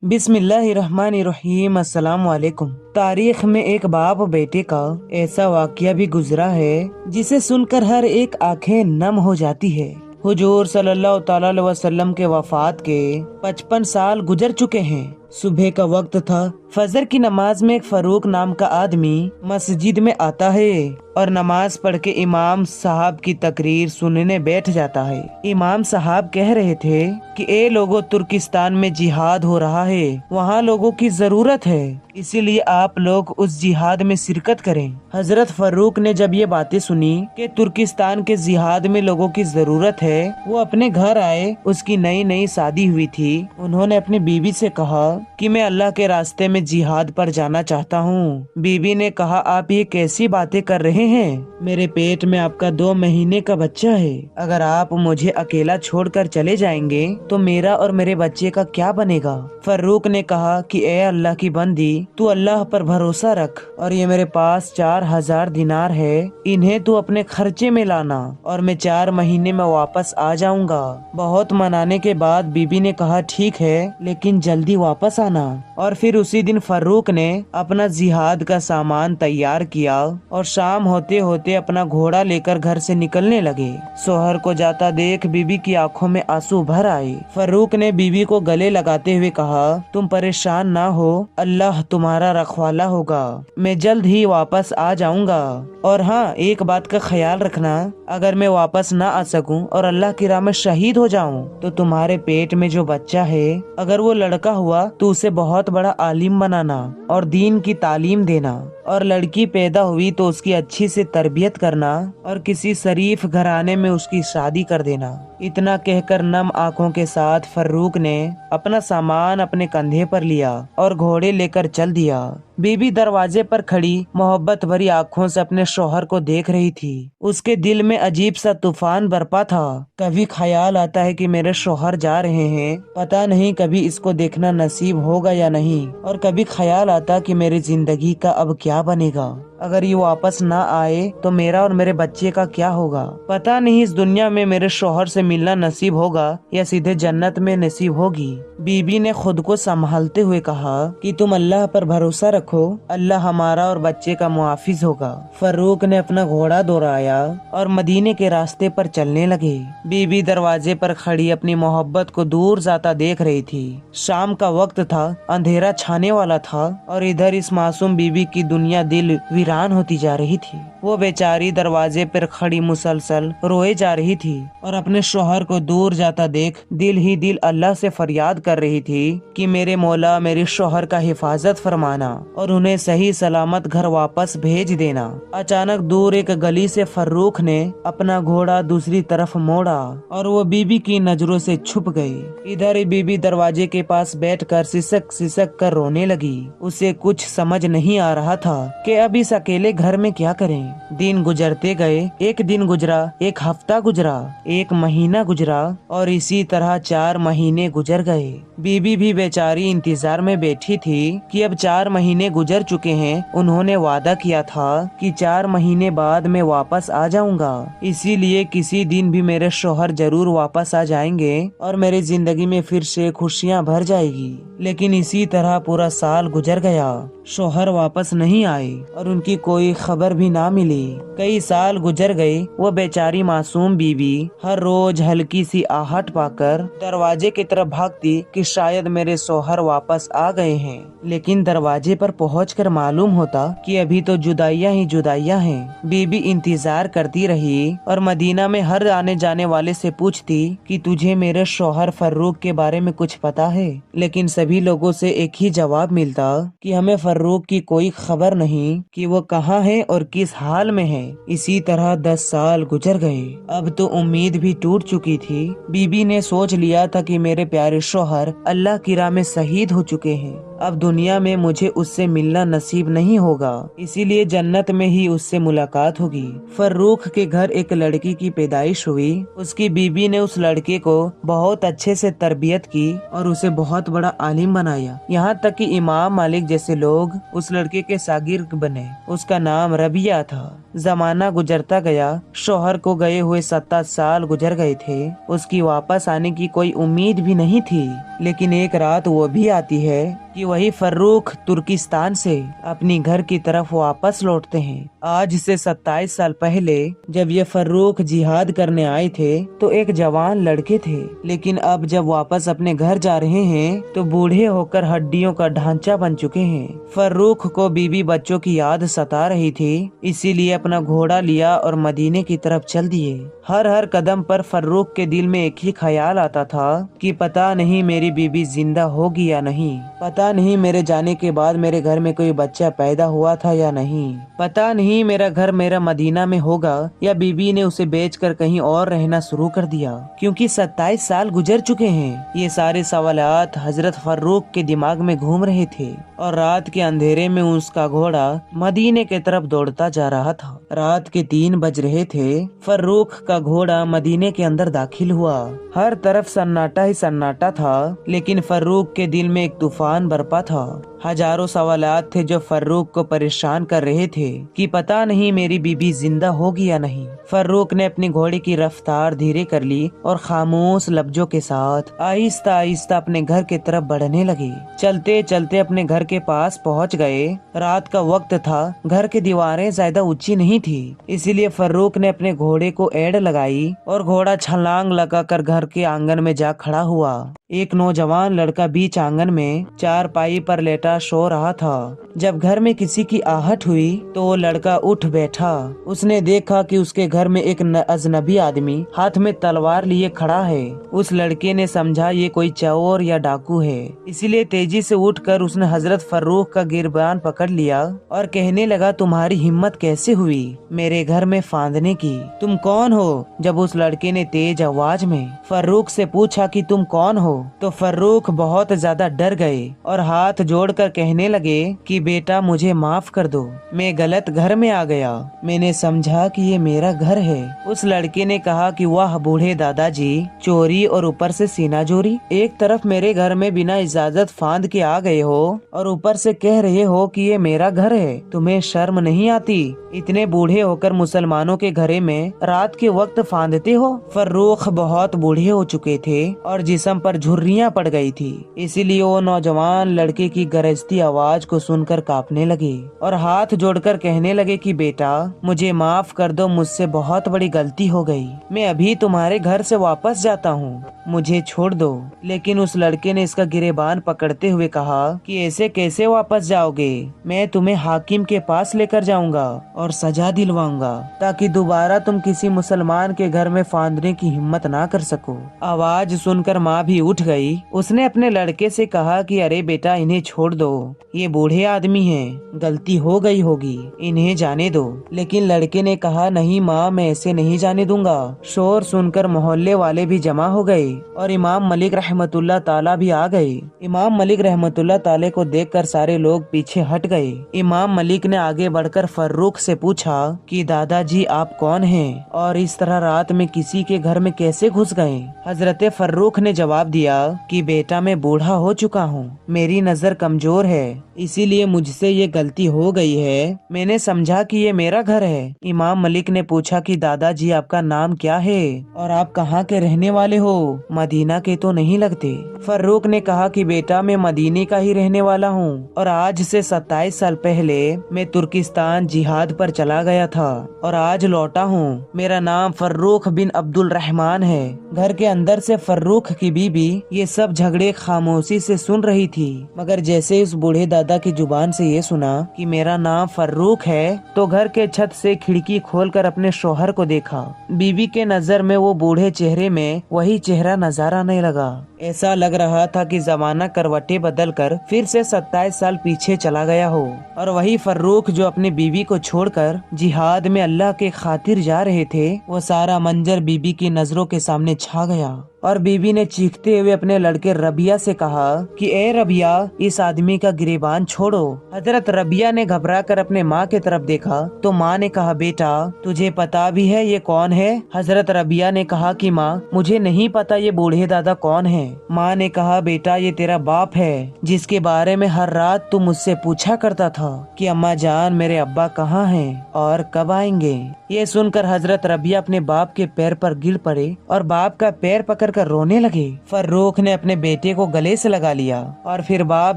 बिस्मिल्लाहिर्रहमानिर्रहीम। अस्सलाम वालेकुम। तारीख में एक बाप बेटे का ऐसा वाकया भी गुजरा है जिसे सुनकर हर एक आंखें नम हो जाती है। हुजूर सल्लल्लाहु ताला अलैहि वसल्लम के वफात के 55 साल गुजर चुके हैं। सुबह का वक्त था। फजर की नमाज में एक फरूक नाम का आदमी मस्जिद में आता है और नमाज पढ़ के इमाम साहब की तकरीर सुनने बैठ जाता है। इमाम साहब कह रहे थे कि ए लोगों, तुर्किस्तान में जिहाद हो रहा है, वहाँ लोगों की जरूरत है, इसीलिए आप लोग उस जिहाद में शिरकत करें। हजरत फरूक ने जब ये बातें सुनी कि तुर्किस्तान के जिहाद में लोगों की जरूरत है, वो अपने घर आए। उसकी नई नई शादी हुई थी। उन्होंने अपनी बीवी से कहा कि मैं अल्लाह के रास्ते में जिहाद पर जाना चाहता हूँ। बीवी ने कहा, आप ये कैसी बातें कर रहे हैं? मेरे पेट में आपका 2 महीने का बच्चा है। अगर आप मुझे अकेला छोड़कर चले जाएंगे तो मेरा और मेरे बच्चे का क्या बनेगा? फरूक ने कहा कि ए अल्लाह की बंदी, तू अल्लाह पर भरोसा रख और ये मेरे पास 4000 दिनार है, इन्हें तू अपने खर्चे में लाना और मैं 4 महीने में वापस आ जाऊंगा। बहुत मनाने के बाद बीबी ने कहा, ठीक है, लेकिन जल्दी वापस आना। और फिर उसी दिन फरूक ने अपना जिहाद का सामान तैयार किया और शाम होते होते अपना घोड़ा लेकर घर से निकलने लगे। शोहर को जाता देख बीबी की आंखों में आंसू भर आए। फरूक ने बीबी को गले लगाते हुए कहा, तुम परेशान ना हो, अल्लाह तुम्हारा रखवाला होगा, मैं जल्द ही वापस आ जाऊंगा। और हाँ, एक बात का ख्याल रखना, अगर मैं वापस ना आ सकूं और अल्लाह की राह में शहीद हो जाऊं तो तुम्हारे पेट में जो बच्चा है, अगर वो लड़का हुआ तो उसे बहुत बड़ा आलिम बनाना और दीन की तालीम देना, और लड़की पैदा हुई तो उसकी अच्छी से तरबियत करना और किसी शरीफ घराने में उसकी शादी कर देना। इतना कहकर नम आंखों के साथ फर्रुख ने अपना सामान अपने कंधे पर लिया और घोड़े लेकर चल दिया। बीबी दरवाजे पर खड़ी मोहब्बत भरी आंखों से अपने शौहर को देख रही थी। उसके दिल में अजीब सा तूफान बरपा था। कभी ख्याल आता है कि मेरे शौहर जा रहे हैं, पता नहीं कभी इसको देखना नसीब होगा या नहीं, और कभी ख्याल आता कि मेरी जिंदगी का अब क्या बनेगा। अगर ये वापस ना आए तो मेरा और मेरे बच्चे का क्या होगा। पता नहीं इस दुनिया में मेरे शौहर से मिलना नसीब होगा या सीधे जन्नत में नसीब होगी। बीबी ने खुद को संभालते हुए कहा कि तुम अल्लाह पर भरोसा रखो, अल्लाह हमारा और बच्चे का मुआफिज होगा। फरूक ने अपना घोड़ा दोहराया और मदीने के रास्ते पर चलने लगे। बीबी दरवाजे पर खड़ी अपनी मोहब्बत को दूर जाता देख रही थी। शाम का वक्त था, अंधेरा छाने वाला था और इधर इस मासूम बीबी की दुनिया दिल वीरान होती जा रही थी। वो बेचारी दरवाजे पर खड़ी मुसलसल रोए जा रही थी और अपने शौहर को दूर जाता देख दिल ही दिल अल्लाह से फरियाद कर रही थी कि मेरे मौला, मेरे शौहर का हिफाजत फरमाना और उन्हें सही सलामत घर वापस भेज देना। अचानक दूर एक गली से फर्रुख ने अपना घोड़ा दूसरी तरफ मोड़ा और वो बीबी की नजरों से छुप गई। इधर ही बीबी दरवाजे के पास बैठकर सिसक सिसक कर रोने लगी। उसे कुछ समझ नहीं आ रहा था कि अब इस अकेले घर में क्या करें। दिन गुजरते गए। एक दिन गुजरा, एक हफ्ता गुजरा, एक महीना गुजरा और इसी तरह 4 महीने गुजर गए। बीबी भी बेचारी इंतजार में बैठी थी कि अब 4 महीने गुजर चुके हैं। उन्होंने वादा किया था कि 4 महीने बाद मैं वापस आ जाऊंगा, इसीलिए किसी दिन भी मेरे शौहर जरूर वापस आ जाएंगे और मेरी जिंदगी में फिर से खुशियां भर जाएगी। लेकिन इसी तरह पूरा साल गुजर गया। शौहर वापस नहीं आए और उनकी कोई खबर भी ना मिली। कई साल गुजर गए। वो बेचारी मासूम बीवी हर रोज हल्की सी आहट पाकर दरवाजे की तरफ भागती कि शायद मेरे शौहर वापस आ गए हैं। लेकिन दरवाजे पर पहुंचकर मालूम होता कि अभी तो जुदाइयां ही जुदाइयां हैं। बीबी इंतजार करती रही और मदीना में हर आने जाने वाले से पूछती कि तुझे मेरे शौहर फर्रुख के बारे में कुछ पता है। लेकिन सभी लोगों से एक ही जवाब मिलता कि हमें फर्रुख की कोई खबर नहीं कि वो कहाँ है और किस हाल में है। इसी तरह 10 साल गुजर गए। अब तो उम्मीद भी टूट चुकी थी। बीबी ने सोच लिया था कि मेरे प्यारे शौहर अल्लाह की राह में शहीद हो चुके हैं। अब दुनिया में मुझे उससे मिलना नसीब नहीं होगा, इसीलिए जन्नत में ही उससे मुलाकात होगी। फर्रुख के घर एक लड़की की पैदाइश हुई। उसकी बीबी ने उस लड़के को बहुत अच्छे से तरबियत की और उसे बहुत बड़ा आलिम बनाया। यहाँ तक कि इमाम मालिक जैसे लोग उस लड़के के शागिर्द बने। उसका नाम रबिया था। जमाना गुजरता गया। शौहर को गए हुए 7 साल गुजर गए थे। उसकी वापस आने की कोई उम्मीद भी नहीं थी। लेकिन एक रात वो भी आती है कि वही फर्रुख तुर्किस्तान से अपनी घर की तरफ वापस लौटते हैं। आज से 27 साल पहले जब ये फर्रुख जिहाद करने आए थे तो एक जवान लड़के थे, लेकिन अब जब वापस अपने घर जा रहे हैं तो बूढ़े होकर हड्डियों का ढांचा बन चुके हैं। फर्रुख को बीवी बच्चों की याद सता रही थी, इसीलिए अपना घोड़ा लिया और मदीने की तरफ चल दिए। हर कदम पर फर्रुख के दिल में एक ही ख्याल आता था कि पता नहीं मेरी बीबी जिंदा होगी या नहीं, पता नहीं मेरे जाने के बाद मेरे घर में कोई बच्चा पैदा हुआ था या नहीं, पता नहीं मेरा घर मेरा मदीना में होगा या बीबी ने उसे बेचकर कहीं और रहना शुरू कर दिया, क्योंकि 27 साल गुजर चुके हैं। ये सारे सवालात हजरत फर्रुख के दिमाग में घूम रहे थे और रात के अंधेरे में उसका घोड़ा मदीने के तरफ दौड़ता जा रहा था। रात के 3 बज रहे थे। फर्रुख का घोड़ा मदीने के अंदर दाखिल हुआ। हर तरफ सन्नाटा ही सन्नाटा था, लेकिन फर्रुख के दिल में एक तूफान बरपा था। हजारों सवालात थे जो फर्रुख को परेशान कर रहे थे कि पता नहीं मेरी बीबी जिंदा होगी या नहीं। फर्रुख ने अपनी घोड़े की रफ्तार धीरे कर ली और खामोश लफ्जों के साथ आहिस्ता आहिस्ता अपने घर के तरफ बढ़ने लगे। चलते चलते अपने घर के पास पहुंच गए। रात का वक्त था, घर की दीवारें ज्यादा ऊंची नहीं थी, इसीलिए फर्रुख ने अपने घोड़े को एड़ लगाई और घोड़ा छलांग लगाकर घर के आंगन में जा खड़ा हुआ। एक नौजवान लड़का बीच आंगन में चारपाई पर लेटा सो रहा था। जब घर में किसी की आहट हुई तो वो लड़का उठ बैठा। उसने देखा कि उसके घर में एक अजनबी आदमी हाथ में तलवार लिए खड़ा है। उस लड़के ने समझा ये कोई चोर या डाकू है, इसलिए तेजी से उठकर उसने हजरत फर्रुख का गिरबान पकड़ लिया और कहने लगा, तुम्हारी हिम्मत कैसे हुई मेरे घर में फांदने की? तुम कौन हो? जब उस लड़के ने तेज आवाज में फर्रुख से पूछा कि तुम कौन हो, तो फर्रुख बहुत ज्यादा डर गए और हाथ जोड़कर कहने लगे कि बेटा मुझे माफ कर दो, मैं गलत घर में आ गया, मैंने समझा कि ये मेरा घर है। उस लड़के ने कहा कि वाह बूढ़े दादाजी, चोरी और ऊपर से सीना जोरी। एक तरफ मेरे घर में बिना इजाजत फांद के आ गए हो और ऊपर से कह रहे हो कि ये मेरा घर है, तुम्हें शर्म नहीं आती? इतने बूढ़े होकर मुसलमानों के घरे में रात के वक्त फांदते हो? फर्रुख बहुत बूढ़े हो चुके थे और जिस्म पर झुर्रियां पड़ गई थी, इसीलिए वो नौजवान लड़के की गरजती आवाज को सुनकर कांपने लगे और हाथ जोड़कर कहने लगे कि बेटा मुझे माफ कर दो, मुझसे बहुत बड़ी गलती हो गई, मैं अभी तुम्हारे घर से वापस जाता हूँ, मुझे छोड़ दो। लेकिन उस लड़के ने इसका गिरेबान पकड़ते हुए कहा कि ऐसे कैसे वापस जाओगे? मैं तुम्हें हाकिम के पास लेकर जाऊंगा और सजा दिलवाऊंगा ताकि दोबारा तुम किसी मुसलमान के घर में फांदने की हिम्मत ना कर सको। आवाज सुनकर माँ भी उठ गई। उसने अपने लड़के से कहा कि अरे बेटा इन्हें छोड़ दो, ये बूढ़े आदमी हैं, गलती हो गई होगी, इन्हें जाने दो। लेकिन लड़के ने कहा नहीं माँ, मैं ऐसे नहीं जाने दूंगा। शोर सुनकर मोहल्ले वाले भी जमा हो गए और इमाम मलिक रहमतुल्लाह ताला भी आ गए। इमाम मलिक रहमतुल्लाह ताला को देखकर सारे लोग पीछे हट गए। इमाम मलिक ने आगे बढ़कर फर्रुख से पूछा कि दादाजी आप कौन हैं और इस तरह रात में किसी के घर में कैसे घुस गए? हजरत फर्रुख ने जवाब दिया कि बेटा मैं बूढ़ा हो चुका हूँ, मेरी नजर कमजोर है, इसीलिए मुझसे ये गलती हो गई है, मैंने समझा कि ये मेरा घर है। इमाम मलिक ने पूछा कि दादाजी आपका नाम क्या है और आप कहाँ के रहने वाले हो? मदीना के तो नहीं लगते। फर्रुख ने कहा कि बेटा मैं मदीने का ही रहने वाला हूँ और आज से 27 साल पहले मैं तुर्किस्तान जिहाद पर चला गया था और आज लौटा हूँ। मेरा नाम फर्रुख बिन अब्दुल रहमान है। घर के अंदर से फर्रुख की बीबी ये सब झगड़े खामोशी से सुन रही थी, मगर जैसे उस बूढ़े दादा की जुबान से ये सुना कि मेरा नाम फर्रुख है तो घर के छत से खिड़की खोलकर अपने शौहर को देखा। बीबी के नजर में वो बूढ़े चेहरे में वही चेहरा नजर आने लगा। ऐसा लग रहा था कि जमाना करवटें बदलकर फिर से 27 साल पीछे चला गया हो और वही फर्रुख जो अपनी बीवी को छोड़कर जिहाद में अल्लाह के खातिर जा रहे थे, वो सारा मंजर बीबी की नजरों के सामने छा गया। और बीबी ने चीखते हुए अपने लड़के रबिया से कहा कि ए रबिया, इस आदमी का गिरेबान छोड़ो। हजरत रबिया ने घबरा कर अपने माँ की तरफ देखा तो माँ ने कहा, बेटा तुझे पता भी है ये कौन है? हजरत रबिया ने कहा कि माँ, मुझे नहीं पता ये बूढ़े दादा कौन है। माँ ने कहा, बेटा ये तेरा बाप है जिसके बारे में हर रात तू मुझसे पूछा करता था कि अम्मा जान मेरे अब्बा कहाँ हैं और कब आएंगे। ये सुनकर हजरत रबिया अपने बाप के पैर पर गिर पड़े और बाप का पैर पकड़कर रोने लगे। फर्रुख ने अपने बेटे को गले से लगा लिया और फिर बाप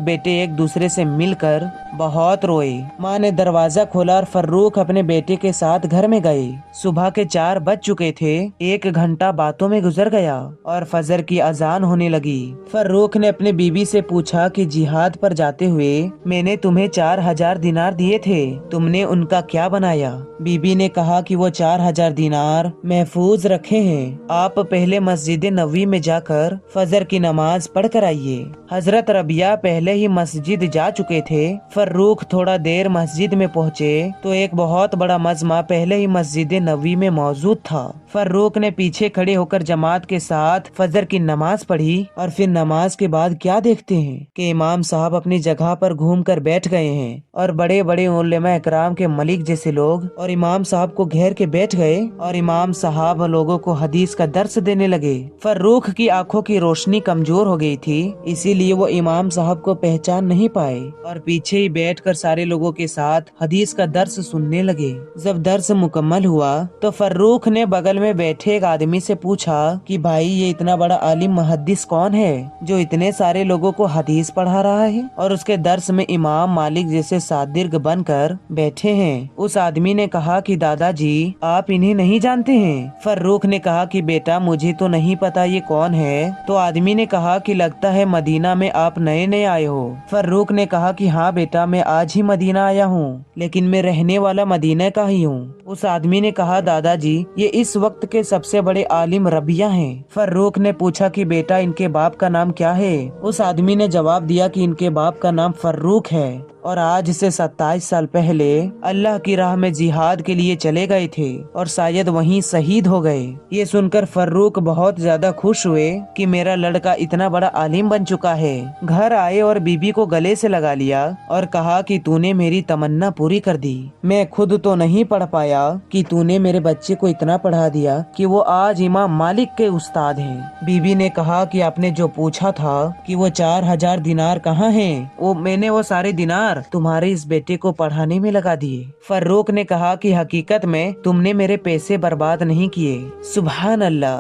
बेटे एक दूसरे से मिलकर बहुत रोए। माँ ने दरवाजा खोला और फर्रुख अपने बेटे के साथ घर में गए। सुबह के 4 बज चुके थे। 1 घंटा बातों में गुजर गया और फजर की अजान होने लगी। फर्रुख ने अपने बीबी से पूछा कि जिहाद पर जाते हुए मैंने तुम्हें 4000 दिनार दिए थे, तुमने उनका क्या बनाया? बीबी ने कहा कि वो 4000 दिनार महफूज रखे हैं। आप पहले मस्जिद नबवी में जाकर फजर की नमाज पढ़ कर आइए। हजरत रबिया पहले ही मस्जिद जा चुके थे। फर्रुख थोड़ा देर मस्जिद में पहुँचे तो एक बहुत बड़ा मजमा पहले ही मस्जिद नबवी में मौजूद था। फर्रुख ने पीछे खड़े होकर जमात के साथ फजर की नमाज पढ़ी और फिर नमाज के बाद क्या देखते हैं कि इमाम साहब अपनी जगह पर घूमकर बैठ गए हैं और बड़े बड़े उलेमा इकराम के मलिक जैसे लोग और इमाम साहब को घेर के बैठ गए और इमाम साहब लोगों को हदीस का दर्स देने लगे। फर्रुख की आंखों की रोशनी कमजोर हो गई थी, इसीलिए वो इमाम साहब को पहचान नहीं पाए और पीछे ही बैठकर सारे लोगों के साथ हदीस का दर्स सुनने लगे। जब दर्स मुकम्मल हुआ तो फर्रुख ने बगल में बैठे एक आदमी से पूछा कि भाई ये इतना बड़ा आलिम मुहद्दिस कौन है जो इतने सारे लोगों को हदीस पढ़ा रहा है और उसके दर्स में इमाम मालिक जैसे सादिर्ग बनकर बैठे हैं। उस आदमी ने कहा कि दादाजी आप इन्हें नहीं जानते हैं? फर्रुख ने कहा कि बेटा मुझे तो नहीं पता ये कौन है। तो आदमी ने कहा कि लगता है मदीना में आप नए नए आए हो। फर्रुख ने कहा कि हाँ बेटा मैं आज ही मदीना आया हूँ, लेकिन मैं रहने वाला मदीना का ही हूँ। उस आदमी ने कहा दादाजी ये इस वक्त के सबसे बड़े आलिम रबिया हैं। फर्रुख ने पूछा कि बेटा इनके बाप का नाम क्या है? उस आदमी ने जवाब दिया कि इनके बाप का नाम फर्रुख है और आज से 27 साल पहले अल्लाह की राह में जिहाद के लिए चले गए थे और शायद वहीं शहीद हो गए। ये सुनकर फर्रुख बहुत ज्यादा खुश हुए कि मेरा लड़का इतना बड़ा आलिम बन चुका है। घर आए और बीबी को गले से लगा लिया और कहा कि तूने मेरी तमन्ना पूरी कर दी। मैं खुद तो नहीं पढ़ पाया कि तूने मेरे बच्चे को इतना पढ़ा दिया कि वो आज इमाम मालिक के उस्ताद हैं। बीबी ने कहा कि आपने जो पूछा था कि वो 4000 दिनार कहाँ हैं, वो मैंने वो सारे दिनार तुम्हारे इस बेटे को पढ़ाने में लगा दिए। फर्रुख ने कहा कि हकीकत में तुमने मेरे पैसे बर्बाद नहीं किए। सुभान अल्लाह।